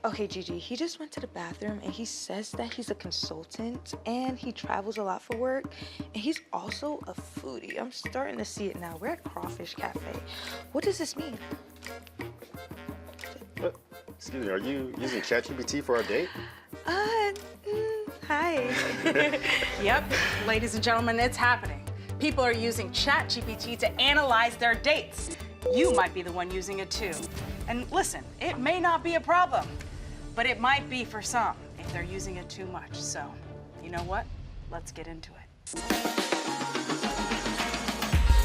Okay, Gigi, he just went to the bathroom and he says that he's a consultant and he travels a lot for work and he's also a foodie. I'm starting to see it now. We're at Crawfish Cafe. What does this mean? Excuse me, are you using ChatGPT for our date? Hi. Yep, ladies and gentlemen, it's happening. People are using ChatGPT to analyze their dates. You might be the one using it too. And listen, it may not be a problem, but it might be for some if they're using it too much. So, you know what? Let's get into it.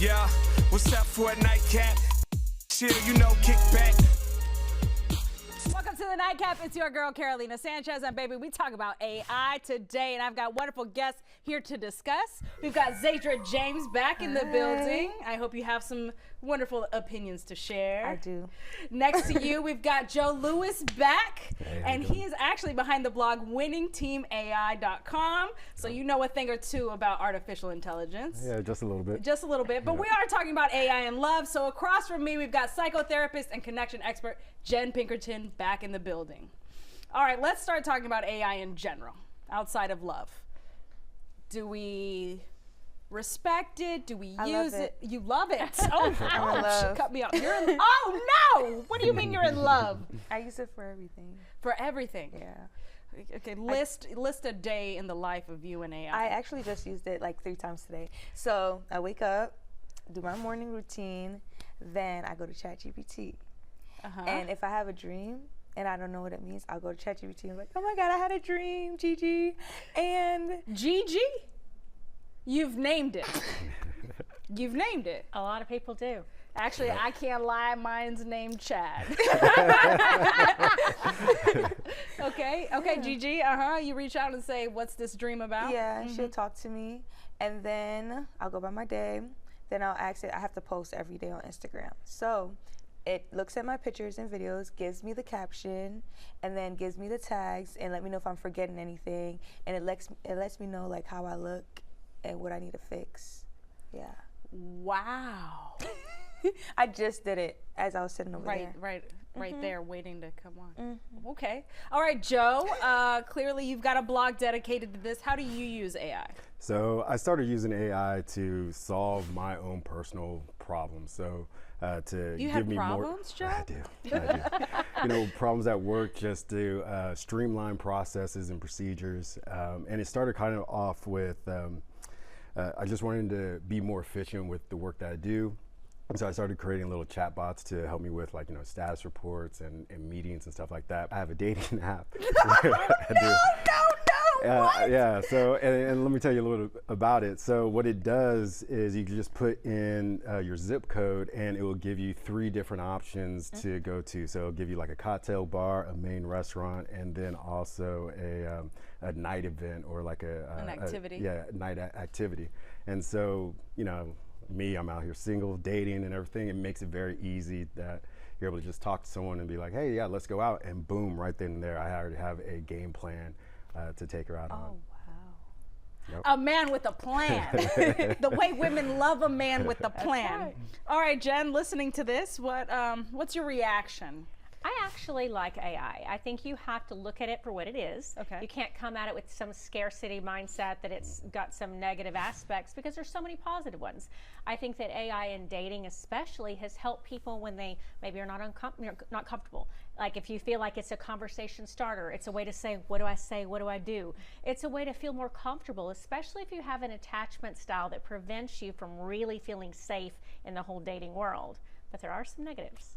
Yeah, what's up for a nightcap? Chill, you know, kick back. Welcome to the Nightcap. It's your girl, Carolina Sanchez, and baby, we talk about AI today, and I've got wonderful guests here to discuss. We've got Zadra James back in the building. I hope you have some wonderful opinions to share. I do. Next to you, we've got Joe Lewis back, and he is actually behind the blog winningteamai.com, so you know a thing or two about artificial intelligence. Yeah, just a little bit. Just a little bit, but we are talking about AI and love. So across from me, we've got psychotherapist and connection expert Jen Pinkerton back in the building. All right, let's start talking about AI in general, outside of love. Do we respect it? Do we use it? You love it. Oh, ouch. Cut me off. You're in, oh, no. What do you mean you're in love? I use it for everything. For everything? Yeah. Okay, list a day in the life of you and AI. I actually just used it like 3 times today. So I wake up, do my morning routine, then I go to ChatGPT. And if I have a dream and I don't know what it means, I'll go to ChatGPT and be like, oh my God, I had a dream, Gigi. And Gigi? You've named it. You've named it. A lot of people do. Actually, I can't lie. Mine's named Chad. Okay, Gigi. You reach out and say, "What's this dream about?" yeah, she'll talk to me, and then I'll go by my day. Then I'll ask it. I have to post every day on Instagram, so it looks at my pictures and videos, gives me the caption, and then gives me the tags and let me know if I'm forgetting anything, and it lets me know like how I look and what I need to fix. Yeah. Wow. I just did it as I was sitting over there. Right there, waiting to come on. Okay. All right, Joe. Clearly, you've got a blog dedicated to this. How do you use AI? So I started using AI to solve my own personal problems. So to You give had me problems, more. Joe? I do. You know, problems at work, just to streamline processes and procedures. And it started kind of off with I just wanted to be more efficient with the work that I do. And so I started creating little chat bots to help me with, like, you know, status reports and meetings and stuff like that. I have a dating app. What? Yeah, so, and let me tell you a little about it. So what it does is you can just put in your zip code and it will give you 3 different options to go to. So it'll give you like a cocktail bar, a main restaurant, and then also a night event or like an activity. Night activity. And so, you know, I'm out here single, dating and everything. It makes it very easy that you're able to just talk to someone and be like, hey, yeah, let's go out. And boom, right then and there, I already have a game plan to take her out on. Oh, wow. A man with a plan. The way women love a man with a plan. Right. All right, Jen, listening to this, what's your reaction? I actually like AI. I think you have to look at it for what it is. Okay. You can't come at it with some scarcity mindset that it's got some negative aspects, because there's so many positive ones. I think that AI in dating especially has helped people when they maybe are not comfortable. Like if you feel like it's a conversation starter, it's a way to say, what do I say, what do I do? It's a way to feel more comfortable, especially if you have an attachment style that prevents you from really feeling safe in the whole dating world. But there are some negatives.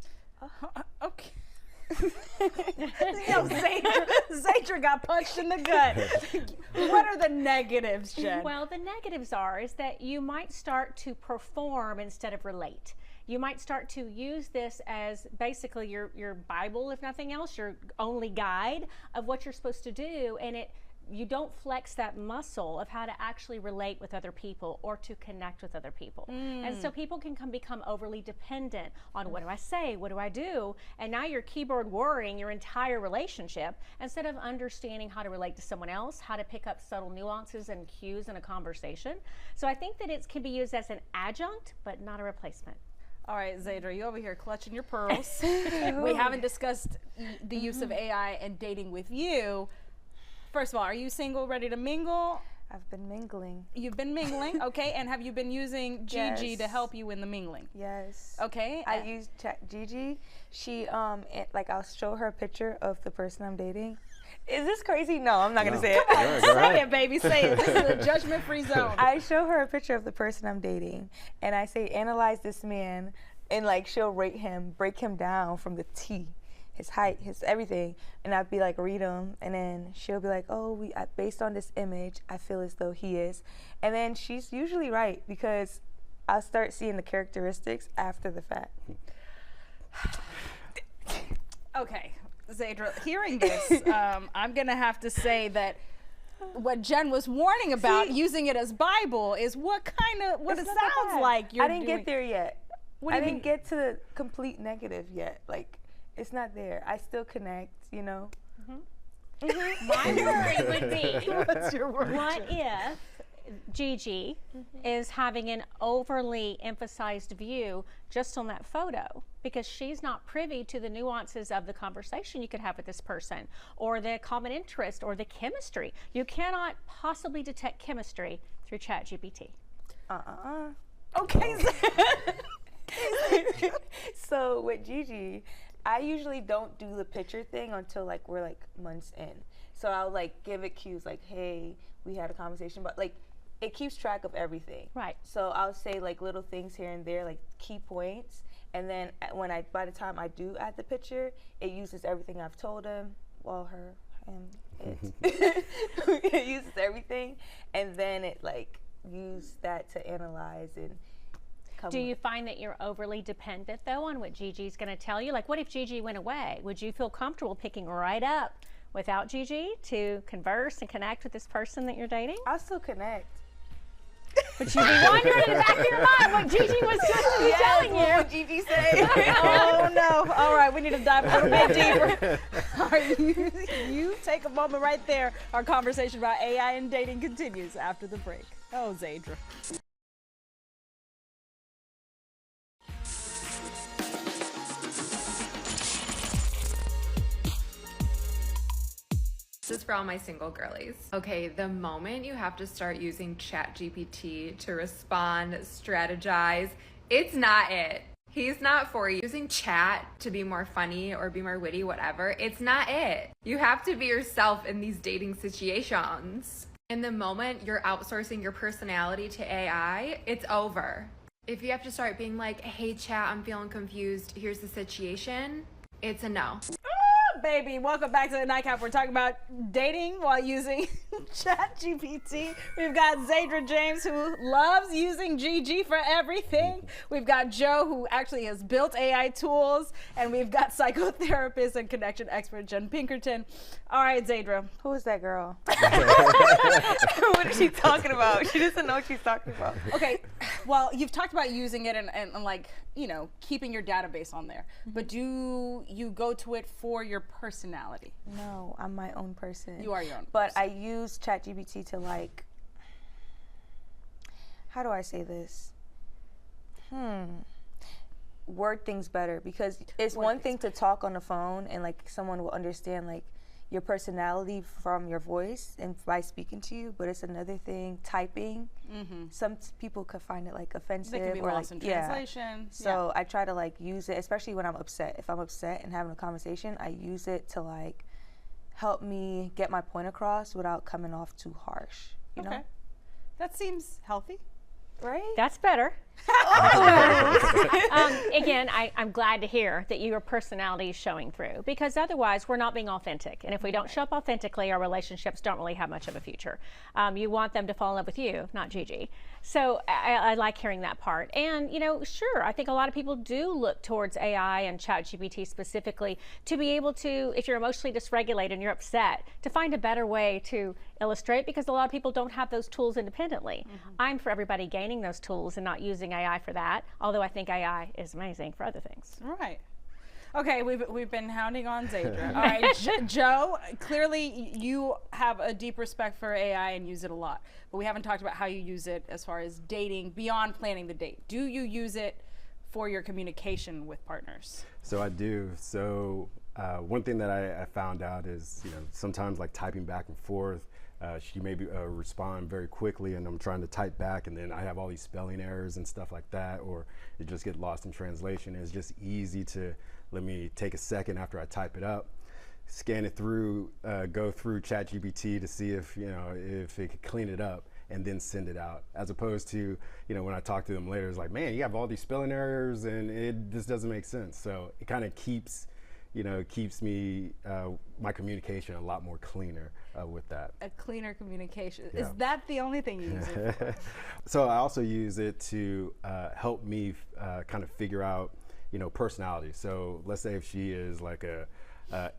Okay. Zadra got punched in the gut. What are the negatives, Jen? Well, the negatives is that you might start to perform instead of relate. You might start to use this as basically your Bible, if nothing else, your only guide of what you're supposed to do, and you don't flex that muscle of how to actually relate with other people or to connect with other people. And so people can become overly dependent on what do I say, what do I do, and now you're keyboard warring your entire relationship instead of understanding how to relate to someone else, how to pick up subtle nuances and cues in a conversation. So I think that it can be used as an adjunct, but not a replacement. All right, Zadra, you over here clutching your pearls. We haven't discussed the use of AI and dating with you. First of all, are you single, ready to mingle? I've been mingling. You've been mingling, okay, and have you been using Gigi Yes. to help you in the mingling? Yes. Okay. I use Gigi. She like I'll show her a picture of the person I'm dating. Is this crazy? No, I'm not gonna say it. Go Say ahead. it, baby, say it. This is a judgment-free zone. I show her a picture of the person I'm dating, and I say, analyze this man, and like she'll rate him, break him down from the T, his height, his everything, and I'd be like, read him, and then she'll be like, oh, based on this image, I feel as though he is, and then she's usually right because I'll start seeing the characteristics after the fact. Okay, Zadra, hearing this, I'm gonna have to say that what Jen was warning about, using it as Bible, is what it It's not that sounds bad. like you're I didn't doing. get there yet. What do I you didn't mean? get to the complete negative yet. Like, it's not there. I still connect, you know? My worry would be, What's your word? what if Gigi is having an overly emphasized view just on that photo because she's not privy to the nuances of the conversation you could have with this person or the common interest or the chemistry. You cannot possibly detect chemistry through ChatGPT. Okay, So with Gigi, I usually don't do the picture thing until like we're like months in. So I'll like give it cues like, hey, we had a conversation, but like it keeps track of everything. Right. So I'll say like little things here and there, like key points, and then by the time I do add the picture, it uses everything I've told him, well, her, him, it. It uses everything, and then it like use that to analyze and come. Do you find that you're overly dependent though on what Gigi's going to tell you? Like, what if Gigi went away? Would you feel comfortable picking right up without Gigi to converse and connect with this person that you're dating? I'll still connect. But you'd be wondering in the back of your mind what Gigi was supposed to be telling What you. would Gigi say? oh no. All right, we need to dive a little bit deeper. All right, you take a moment right there. Our conversation about AI and dating continues after the break. Oh, Zadra. This is for all my single girlies. Okay, the moment you have to start using ChatGPT to respond, strategize, it's not it. He's not for you. Using chat to be more funny or be more witty, whatever, it's not it. You have to be yourself in these dating situations. And the moment you're outsourcing your personality to AI, it's over. If you have to start being like, hey chat, I'm feeling confused, here's the situation, it's a no. Baby, welcome back to the Nightcap. We're talking about dating while using ChatGPT. We've got Zadra James, who loves using Gigi for everything. We've got Joe, who actually has built AI tools. And we've got psychotherapist and connection expert Jen Pinkerton. All right, Zadra. Who is that girl? What is she talking about? She doesn't know what she's talking about. Okay, well, you've talked about using it and like, you know, keeping your database on there. But do you go to it for your personality? No, I'm my own person. You are your own But person. I use ChatGPT to like, how do I say this? Word things better, because it's one thing to talk on the phone and like someone will understand like your personality from your voice and by speaking to you, but it's another thing typing. Some people could find it like offensive They can be or lost like in translation. So I try to like use it, especially when I'm upset. If I'm upset and having a conversation, I use it to like help me get my point across without coming off too harsh. You Okay. know? That seems healthy. Right? That's better. Again, I'm glad to hear that your personality is showing through, because otherwise we're not being authentic. And if we don't show up authentically, our relationships don't really have much of a future. You want them to fall in love with you, not Gigi. So I like hearing that part. And, you know, sure, I think a lot of people do look towards AI and ChatGPT specifically to be able to, if you're emotionally dysregulated and you're upset, to find a better way to illustrate, because a lot of people don't have those tools independently. I'm for everybody gaining those tools and not using AI for that, although I think AI is amazing for other things. Right. Okay, we've been hounding on Zadra. All right, Joe, clearly you have a deep respect for AI and use it a lot, but we haven't talked about how you use it as far as dating beyond planning the date. Do you use it for your communication with partners? So I do. So one thing that I found out is, sometimes like typing back and forth, she may respond very quickly, and I'm trying to type back, and then I have all these spelling errors and stuff like that, or it just get lost in translation. It's just easy to let me take a second after I type it up, scan it through, go through ChatGPT to see if it could clean it up, and then send it out. As opposed to, when I talk to them later, it's like, man, you have all these spelling errors, and it just doesn't make sense. So it kind of keeps me, my communication a lot more cleaner with that. A cleaner communication. Yeah. Is that the only thing you use it for? So I also use it to help me kind of figure out, personality. So let's say if she is like a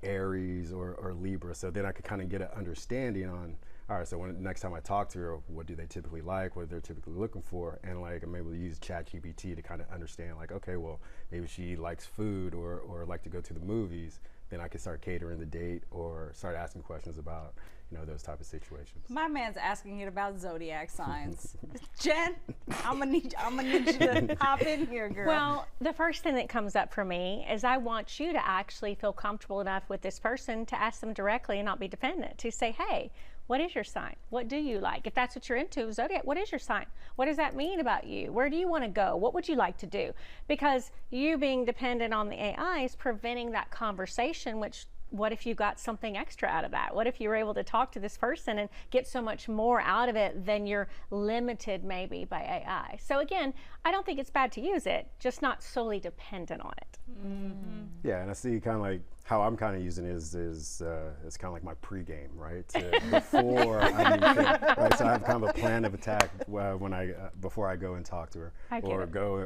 Aries or Libra, so then I could kind of get an understanding on, all right, so next time I talk to her, what do they typically like? What they're typically looking for? And like, I'm able to use ChatGPT to kind of understand, like, okay, well, maybe she likes food or like to go to the movies. Then I can start catering the date or start asking questions about, those type of situations. My man's asking it about zodiac signs. Jen, I'm gonna need you to hop in here, girl. Well, the first thing that comes up for me is I want you to actually feel comfortable enough with this person to ask them directly and not be dependent, to say, hey, what is your sign? What do you like? If that's what you're into, zodiac, what is your sign? What does that mean about you? Where do you want to go? What would you like to do? Because you being dependent on the AI is preventing that conversation, which what if you got something extra out of that? What if you were able to talk to this person and get so much more out of it than you're limited maybe by AI? So again, I don't think it's bad to use it, just not solely dependent on it. Mm-hmm. Yeah, and I see kind of like how I'm kind of using it is it's kind of like my pregame, right? Before I meet her, right? So I have kind of a plan of attack before I go and talk to her,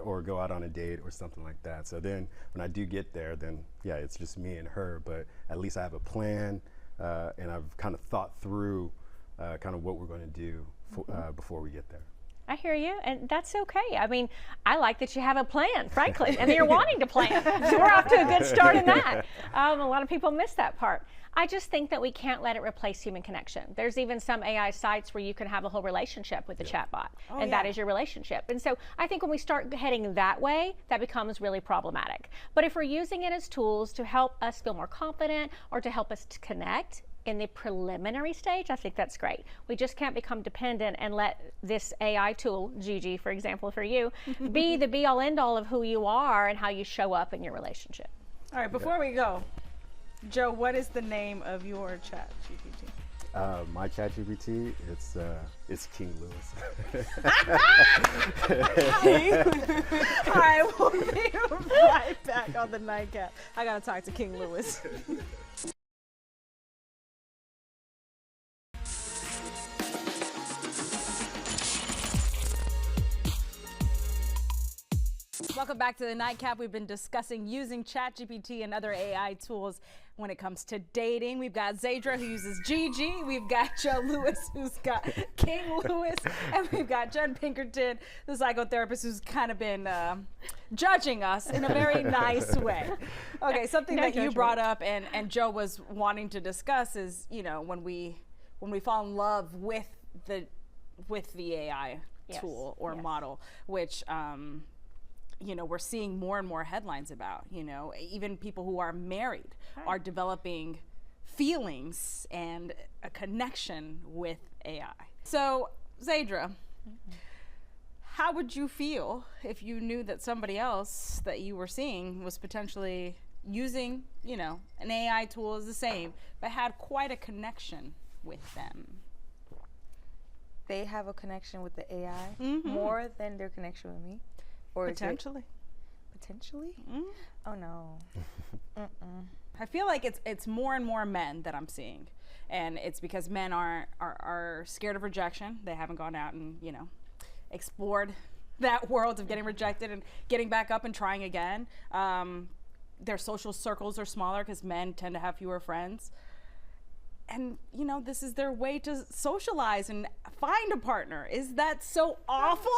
or go out on a date or something like that. So then when I do get there, then yeah, it's just me and her. But at least I have a plan, and I've kind of thought through kind of what we're going to do before we get there. I hear you, and that's okay. I mean, I like that you have a plan, frankly, and you're wanting to plan. So we're off to a good start in that. A lot of people miss that part. I just think that we can't let it replace human connection. There's even some AI sites where you can have a whole relationship with the chatbot, and that is your relationship. And so I think when we start heading that way, that becomes really problematic. But if we're using it as tools to help us feel more confident or to help us to connect, in the preliminary stage, I think that's great. We just can't become dependent and let this AI tool, Gigi, for example, for you, be the be-all, end-all of who you are and how you show up in your relationship. All right, before we go, Joe, what is the name of your chat GPT? My ChatGPT, it's King Louis. All right, we'll be right back on the Nightcap. I gotta talk to King Louis. Welcome back to the Nightcap. We've been discussing using ChatGPT and other AI tools when it comes to dating. We've got Zadra, who uses Gigi. We've got Joe Lewis, who's got King Louis. And we've got Jen Pinkerton, the psychotherapist, who's kind of been judging us in a very nice way. Okay, something that you brought up and Joe was wanting to discuss is, when we fall in love with the AI tool or model, which we're seeing more and more headlines about, even people who are married are developing feelings and a connection with AI. So, Zadra, how would you feel if you knew that somebody else that you were seeing was potentially using, an AI tool is the same, but had quite a connection with them? They have a connection with the AI more than their connection with me? Or potentially. Potentially? Oh no. I feel like it's more and more men that I'm seeing, and it's because men are scared of rejection. They haven't gone out and explored that world of getting rejected and getting back up and trying again. Their social circles are smaller because men tend to have fewer friends. And, this is their way to socialize and find a partner. Is that so awful,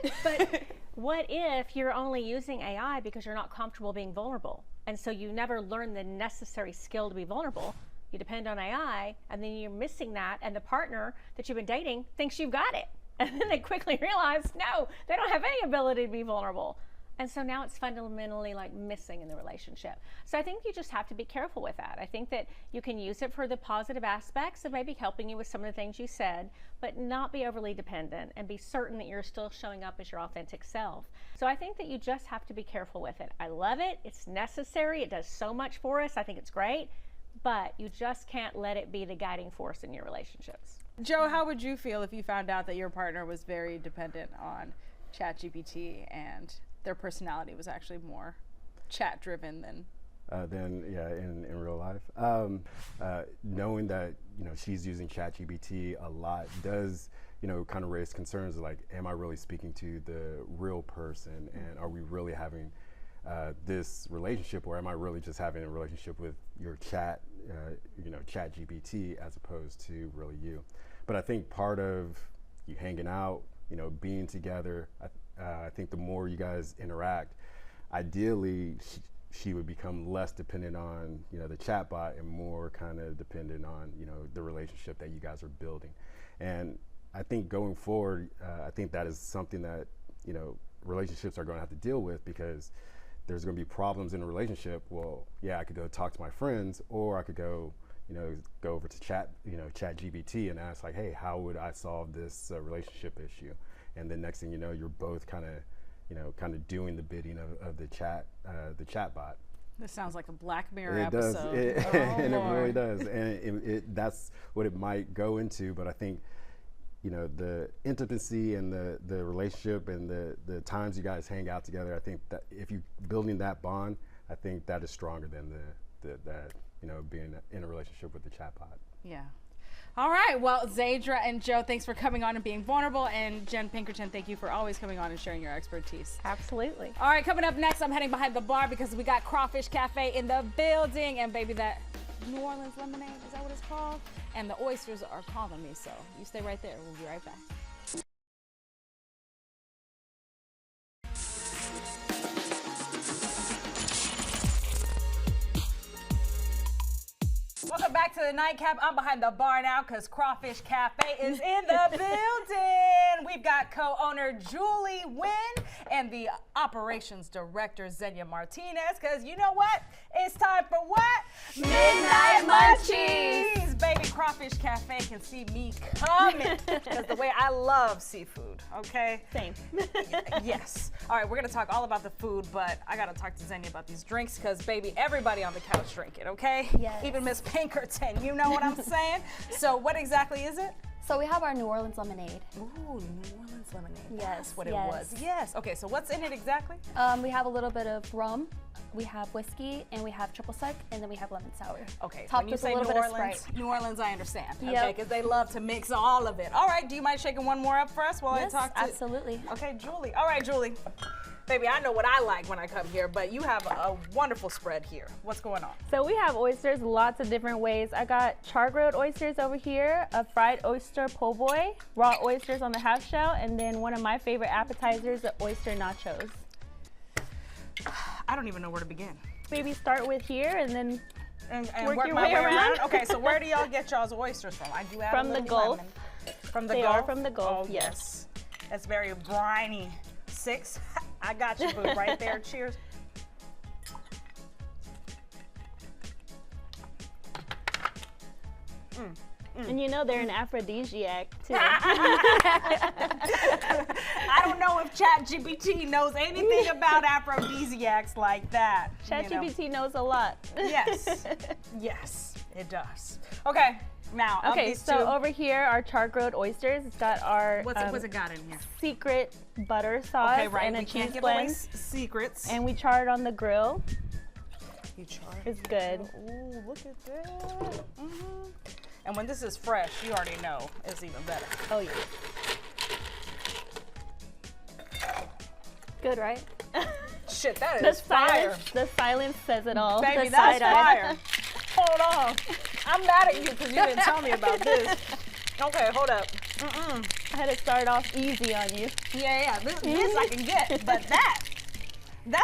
Jen? But what if you're only using AI because you're not comfortable being vulnerable? And so you never learn the necessary skill to be vulnerable. You depend on AI, and then you're missing that, and the partner that you've been dating thinks you've got it. And then they quickly realize, no, they don't have any ability to be vulnerable. And so now it's fundamentally like missing in the relationship. So I think you just have to be careful with that. I think that you can use it for the positive aspects of maybe helping you with some of the things you said, but not be overly dependent and be certain that you're still showing up as your authentic self. So I think that you just have to be careful with it. I love it. It's necessary. It does so much for us. I think it's great, but you just can't let it be the guiding force in your relationships. Joe, how would you feel if you found out that your partner was very dependent on ChatGPT and their personality was actually more chat driven than in real life? Knowing that she's using ChatGPT a lot does kind of raise concerns like, am I really speaking to the real person, and are we really having this relationship, or am I really just having a relationship with your ChatGPT as opposed to really you? But I think part of you hanging out, being together, I think the more you guys interact, ideally she would become less dependent on the chatbot and more kind of dependent on the relationship that you guys are building. And I think going forward, I think that is something that relationships are going to have to deal with, because there's going to be problems in a relationship. Well, yeah, I could go talk to my friends, or I could go over to ChatGPT and ask like, hey, how would I solve this relationship issue? And then next thing you know, you're both kind of doing the bidding of the chatbot. This sounds like a Black Mirror It does, episode. and it really does, and that's what it might go into. But I think the intimacy and the relationship and the times you guys hang out together, I think that if you're building that bond, I think that is stronger than being in a relationship with the chatbot. Yeah. All right. Well, Zadra and Joe, thanks for coming on and being vulnerable. And Jen Pinkerton, thank you for always coming on and sharing your expertise. Absolutely. All right. Coming up next, I'm heading behind the bar because we got Crawfish Cafe in the building. And baby, that New Orleans lemonade, is that what it's called? And the oysters are calling me. So you stay right there. We'll be right back. Welcome back to the Nightcap. I'm behind the bar now because Crawfish Cafe is in the building. We've got co-owner Julie Wynn and the operations director Zenia Martinez, because you know what? It's time for what? Midnight Munchies! Baby, Crawfish Cafe can see me coming because the way I love seafood, okay? Same. Yes. All right, we're going to talk all about the food, but I got to talk to Zenia about these drinks because, baby, everybody on the couch drink it, okay? Yes. Even Miss Pinkerton, you know what I'm saying? So what exactly is it? So we have our New Orleans lemonade. Ooh, New Orleans lemonade. Yes, That's what it yes. was. Yes. Okay, so what's in it exactly? We have a little bit of rum, we have whiskey, and we have triple sec, and then we have lemon sour. Okay, Topped when you with a say little New bit of Orleans, Sprite. New Orleans, I understand. Yep. Okay, because they love to mix all of it. All right, do you mind shaking one more up for us while Yes, I talk to? absolutely. Okay, Julie. All right, Julie. Baby, I know what I like when I come here, but you have a wonderful spread here. What's going on? So we have oysters lots of different ways. I got char-grilled oysters over here, a fried oyster po' boy, raw oysters on the half shell, and then one of my favorite appetizers, the oyster nachos. I don't even know where to begin. Maybe start with here and then And work work your my way around. Okay, so where do y'all get y'all's oysters from? I do have From a the little Gulf. lemon. From the They Gulf? are from the Gulf, Oh, yes. It's very briny. 6. I got you, boo, right there. Cheers. And you know they're an aphrodisiac too. I don't know if ChatGPT knows anything about aphrodisiacs like that. you know. ChatGPT knows a lot. Yes. Yes, it does. Okay, now of Okay, these so two, over here are char-grilled oysters. It's got our what's it got in here? secret butter sauce Okay, right. and a We can't cheese give away blend. secrets. And we char it on the grill. You char. It's good. Ooh, look at that. And when this is fresh, you already know it's even better. Oh yeah. Good, right? Shit, that The is fire. the silence says it all. Baby, The that's side-eye. fire. Hold on. I'm mad at you because you didn't tell me about this. Okay, hold up. I had to start off easy on you. Yeah, this I can get, but that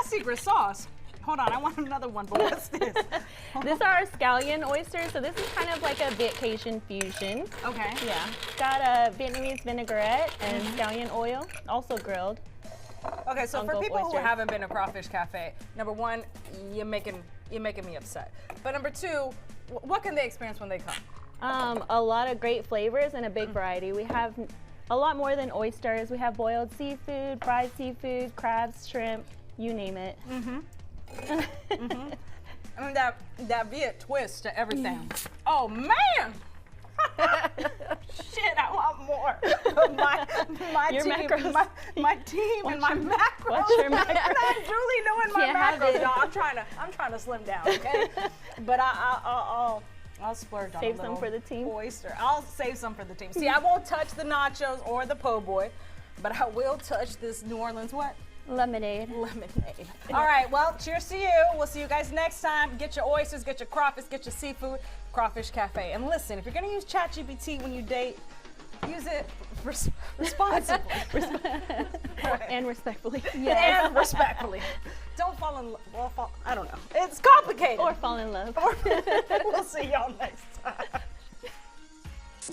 secret sauce. Hold on, I want another one, but what's this? These are our scallion oysters, so this is kind of like a Vietcajun fusion. Okay. Yeah. Got a Vietnamese vinaigrette and scallion oil, also grilled. Okay, so for Uncle people who Oysters. haven't been to Crawfish Cafe, number one, you're making me upset. But number two, what can they experience when they come? A lot of great flavors and a big variety. We have a lot more than oysters. We have boiled seafood, fried seafood, crabs, shrimp, you name it. I mean, that Viet twist to everything. Oh, man! Shit, I want more. My Your team, macros. my team and my macros. What's your macros? I'm truly doing my Can't have macros. it. No, I'm trying to slim down, okay? But I'll splurge on Save a some little for the team? oyster. I'll save some for the team. See, I won't touch the nachos or the po' boy, but I will touch this New Orleans what? Lemonade. Lemonade. All right, well, cheers to you. We'll see you guys next time. Get your oysters, get your crawfish, get your seafood, Crawfish Cafe. And listen, if you're gonna use ChatGPT when you date, use it responsibly. And respectfully. And respectfully. Don't fall in love. Well, I don't know. It's complicated. Or fall in love. We'll see y'all next time.